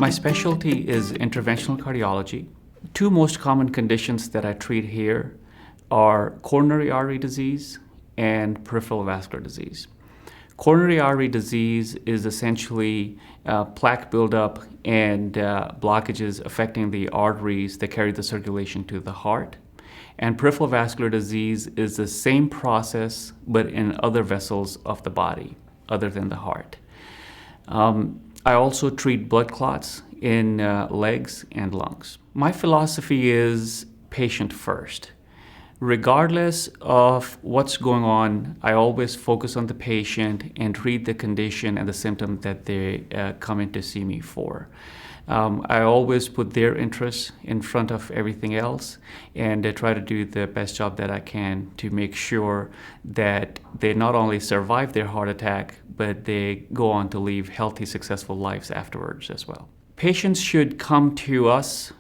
My specialty is interventional cardiology. Two most common conditions that I treat here are coronary artery disease and peripheral vascular disease. Coronary artery disease is essentially plaque buildup and blockages affecting the arteries that carry the circulation to the heart. And peripheral vascular disease is the same process, but in other vessels of the body, other than the heart. I also treat blood clots in legs and lungs. My philosophy is patient first. Regardless of what's going on, I always focus on the patient and treat the condition and the symptom that they come in to see me for. I always put their interests in front of everything else and try to do the best job that I can to make sure that they not only survive their heart attack, but they go on to live healthy, successful lives afterwards as well. Patients should come to us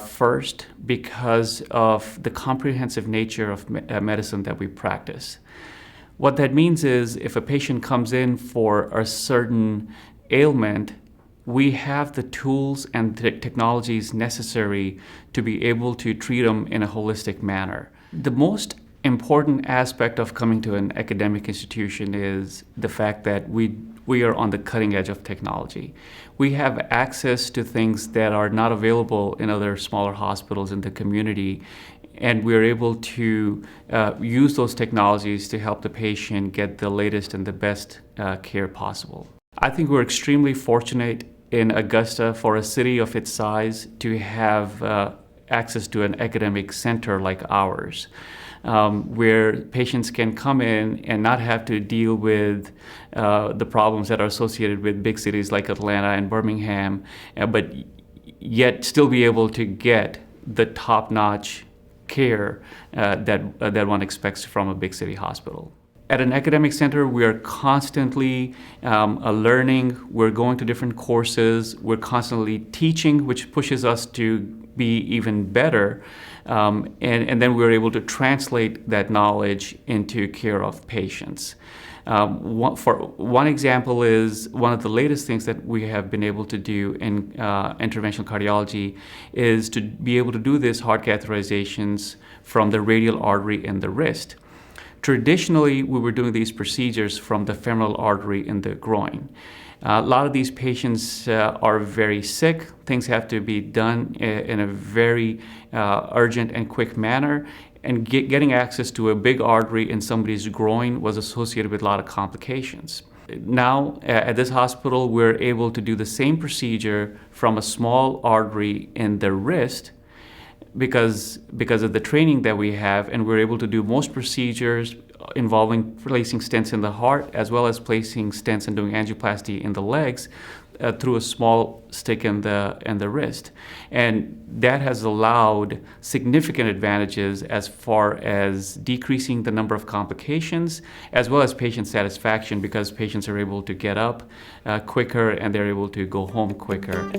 first because of the comprehensive nature of medicine that we practice. What that means is if a patient comes in for a certain ailment, we have the tools and the technologies necessary to be able to treat them in a holistic manner. The most important aspect of coming to an academic institution is the fact that we are on the cutting edge of technology. We have access to things that are not available in other smaller hospitals in the community, and we're able to use those technologies to help the patient get the latest and the best care possible. I think we're extremely fortunate in Augusta for a city of its size to have access to an academic center like ours, where patients can come in and not have to deal with the problems that are associated with big cities like Atlanta and Birmingham, but yet still be able to get the top-notch care that one expects from a big city hospital. At an academic center, we are constantly learning, we're going to different courses, we're constantly teaching, which pushes us to be even better, and then we're able to translate that knowledge into care of patients. One example is one of the latest things that we have been able to do in interventional cardiology is to be able to do this heart catheterizations from the radial artery in the wrist. Traditionally, we were doing these procedures from the femoral artery in the groin. A lot of these patients are very sick. Things have to be done in a very urgent and quick manner, and getting access to a big artery in somebody's groin was associated with a lot of complications. Now, at this hospital, we're able to do the same procedure from a small artery in the wrist because of the training that we have, and we're able to do most procedures involving placing stents in the heart as well as placing stents and doing angioplasty in the legs through a small stick in the wrist. And that has allowed significant advantages as far as decreasing the number of complications as well as patient satisfaction, because patients are able to get up quicker and they're able to go home quicker.